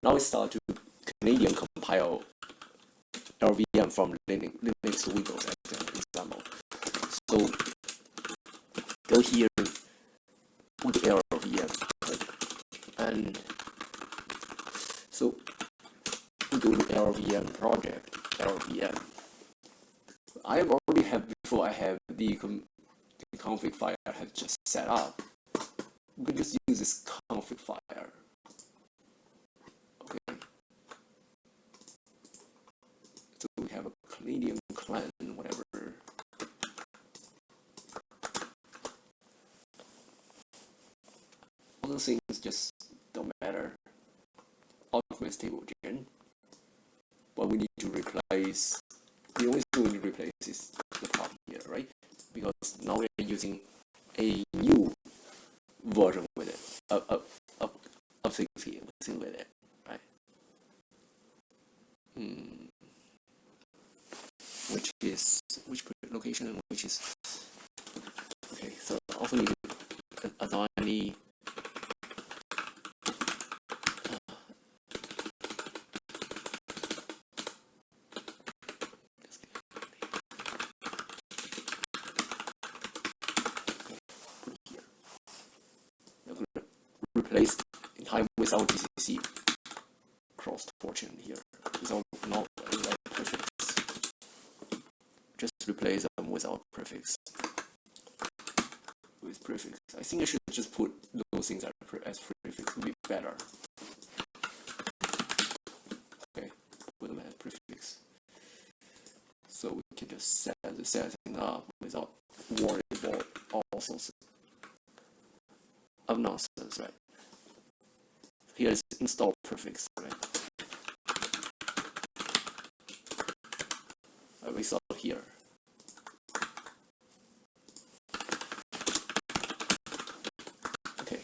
Now we start to Canadian compile LLVM from Linux to Windows as an example. So go here with LLVM, right? And so we go to llvm-project, LLVM. I already have, before I have the config file I have just set up. We can just use this config file. Okay. So we have a Canadian clan, whatever. All those things just don't matter. llvm-tblgen. But we need to replace, the only thing we need to replace is the part here, right? Because now we're using a new version with it, of things here with it, right? Which location and which is, okay, so also need to assign the replace entire without GCC cross torsion here, without prefix. Just replace them without prefix. With prefix, I think I should just put those things as prefix to be better. Okay, put them as prefix. So we can just set the setting up without worrying about all sorts of nonsense, right? Here is install prefix, right? We saw here. Okay.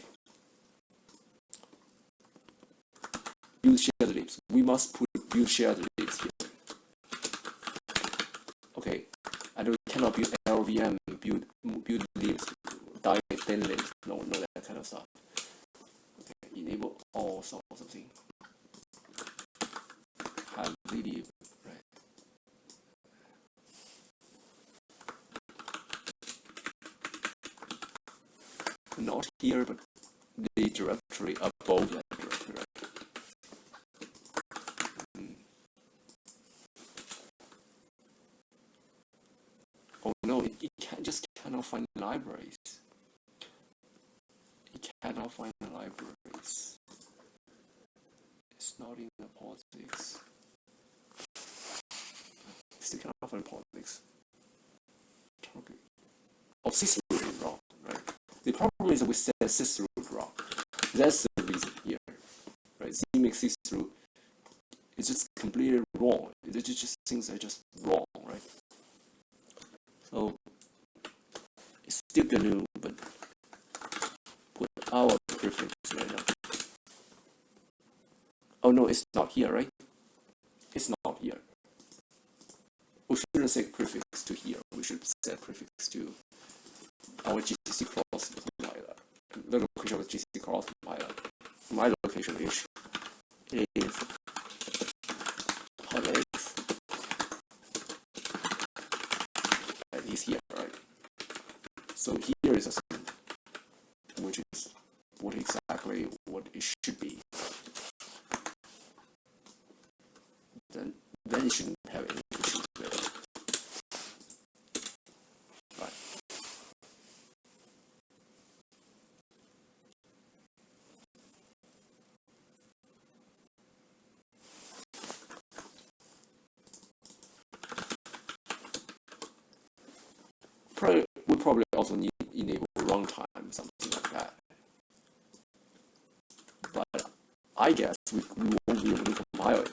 Use shared libs. We must put use shared libs here. Okay. And we cannot build LLVM, build libs, then libs. No, that kind of stuff. Okay. Enable all sorts of things. Have lib, right? Not here, but the directory above that directory, right? Oh no, it cannot find libraries. It cannot find the libraries. It's not in the posix. Still cannot find posix. Okay. Oh, sys root is wrong, right? The problem is that we set sys root wrong. That's the reason here, right? cmake sys root is just completely wrong. It just things are just wrong, right? So it's still GNU, but put our prefix right now. Oh no, it's not here, right? It's not here. We shouldn't set prefix to here. We should set prefix to our GCC cross compiler. The location of GCC cross compiler. My location is posix. And it's here, right? So here is a thing, which is exactly what it should be. Then it shouldn't have any issues with it. Right. We probably also need enable runtime, something like that. But I guess we won't be able to compile it.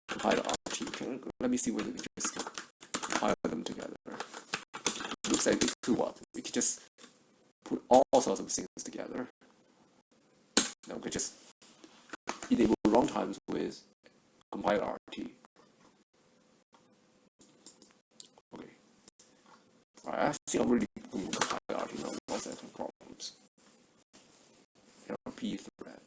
Compile RT. Let me see whether we just compile them together. Looks like it could work. We could just put all sorts of things together. Now we could just enable runtimes with compile RT. Okay. I think I'm really going to compile RT now. What's that problems? LP thread.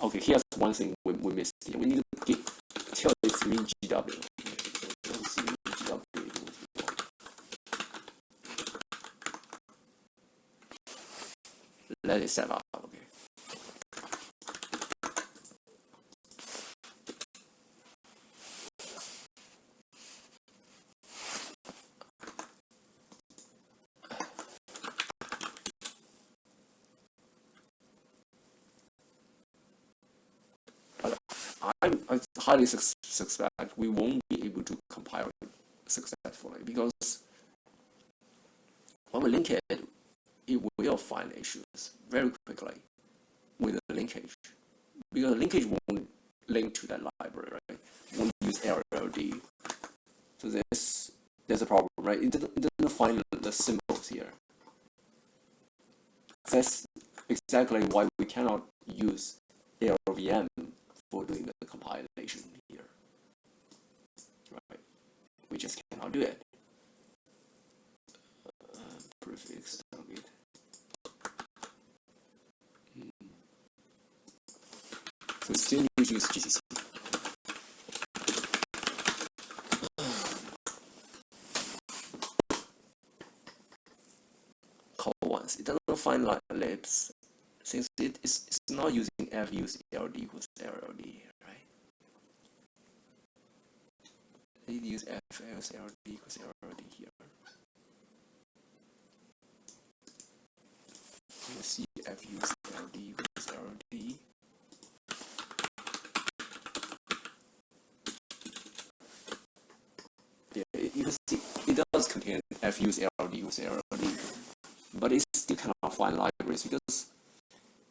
Okay, here's one thing we missed here. We need to tell it's MinGW. Let's see MinGW. Let it set up. Okay. I highly suspect we won't be able to compile it successfully, because when we link it, it will find issues very quickly with the linkage, because the linkage won't link to that library, right? It won't use LLD. So there's a problem, right? It doesn't find the symbols here. That's exactly why we cannot use llvm for doing the compilation here, right? We just cannot do it. Prefix target. So still need to use GCC. Call once. It doesn't find like libs, since it's not using fuse LD equals LLD, right? It use fuse LD equals LLD here. Let's see fuse LD equals LLD. Yeah, you can see it does contain fuse LD equals LLD, but it still cannot find libraries because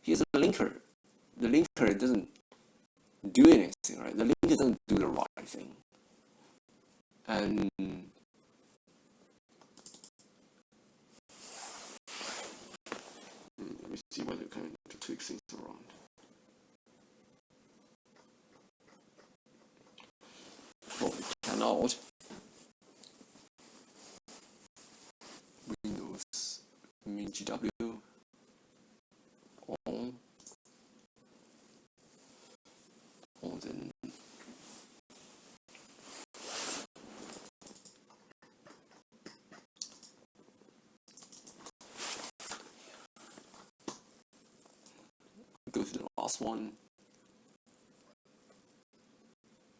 here's a linker. The linker doesn't do anything, right? The linker doesn't do the right thing. And let me see whether I can tweak things around. Probably cannot. Windows MinGW on then go to the last one.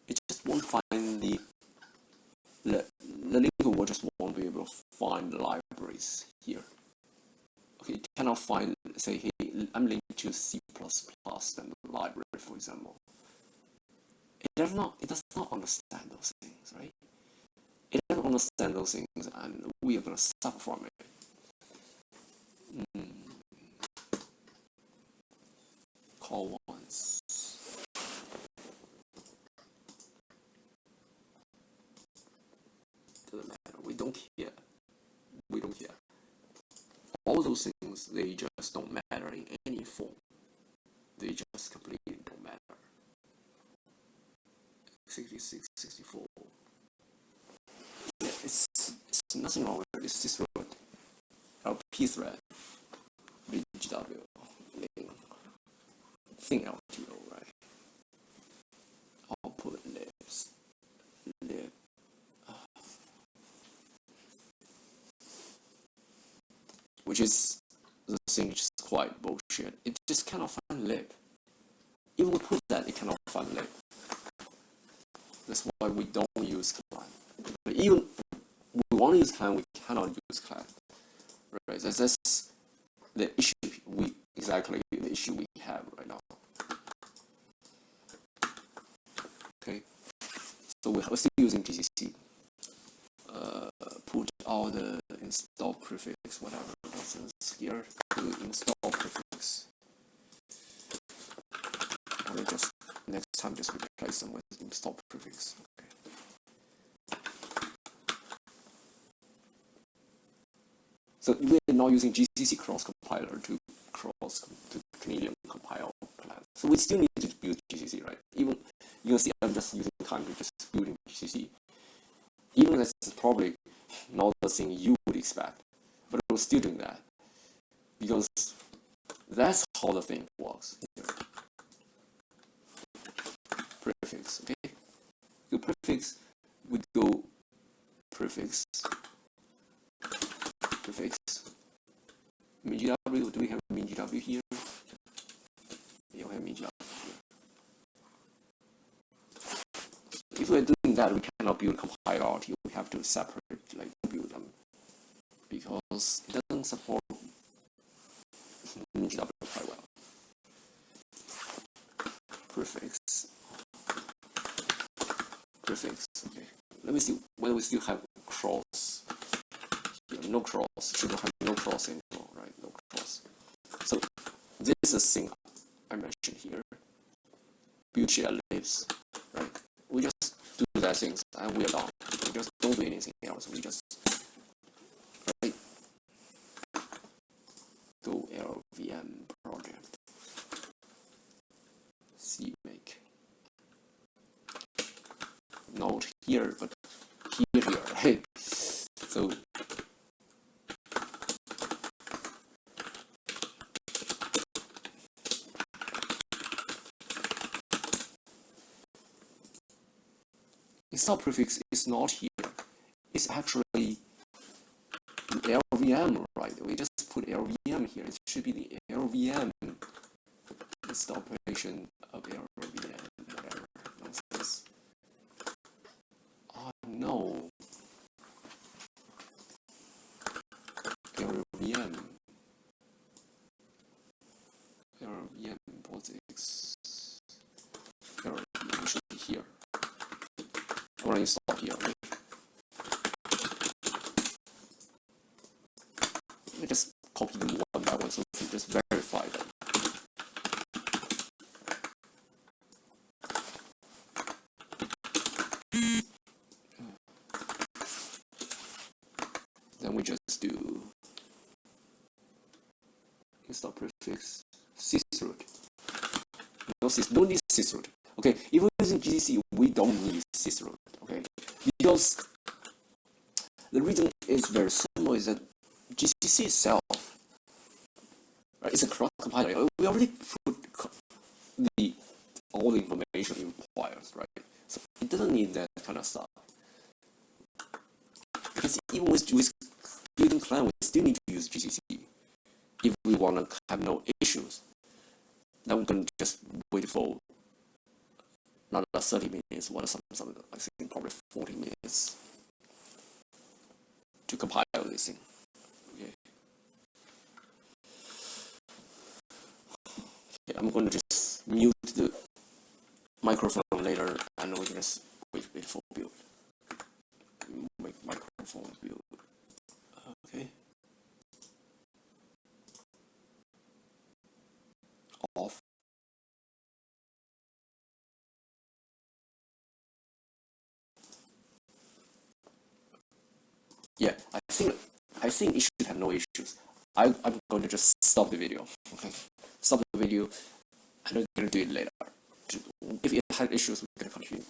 It just won't find the linker will just won't be able to find the libraries here. Okay, it cannot find, say, hey, I'm linked to C++ and the library, for example. It does not understand those things, right? It doesn't understand those things, and we are going to suffer from it. Call once. Doesn't matter. We don't care. We don't care. All those things, they just don't matter in any form. They just completely don't matter. 66, 64. Yeah, it's nothing wrong with it. It's just what our P thread, BGW, thing LTO, right? Output libs, lib. Which is the thing, is quite bullshit. It just cannot find lib. Even we put that, it cannot find lib. That's why we don't use clang. But even we want to use clang, we cannot use clang. Right? That's the issue we have right now. Okay, so we're still using GCC. Put all the install prefix, whatever nonsense here, to install prefix. And just next time just replace them with install prefix. Okay. So we're now using GCC cross compiler to Canadian compile plan. So we still need to build GCC, right? Even you can see I'm just using time to just building GCC. Even that's probably not the thing you would expect, but we're still doing that because that's how the thing works here. prefix. Okay, go prefix. We go prefix INGW. Do we have INGW here? We don't have INGW here. If we're doing that, we cannot build compiler RT. We have to separate, like, build them, because it doesn't support INGW quite well. Prefix. Okay. Let me see whether we still have cross. Here, no cross. Should have no cross anymore, right? No cross. So this is a thing I mentioned here. Build share libs, right? We just do that things and we are done. We just don't do anything else. We just go llvm-project, cmake. Not here, but here, right? So install prefix is not here. It's actually LVM, right? We just put LVM here. It should be the LVM installation of LVM, whatever nonsense. Oh no. llvm posix. LVM should be here. I want to install here. Right? Let me just copy them one by one so we can just verify them. Then we just do install prefix sysroot. No need sysroot. Okay, if we're using GCC, we don't need sysroot. Okay, because the reason is very simple: is that GCC itself, right, it's a cross compiler. We already put all the information it requires, right? So it doesn't need that kind of stuff. Because even with building clang, we still need to use GCC if we want to have no issues. Then we're going to just wait for another 30 minutes, something, I think probably 40 minutes to compile this thing. Okay. Okay, I'm going to just mute the microphone later, and we can just wait for build. Make microphone build. Okay. Off. Yeah, I think it should have no issues. I'm going to just stop the video. Okay, stop the video, and we're going to do it later. If it had issues, we're going to continue.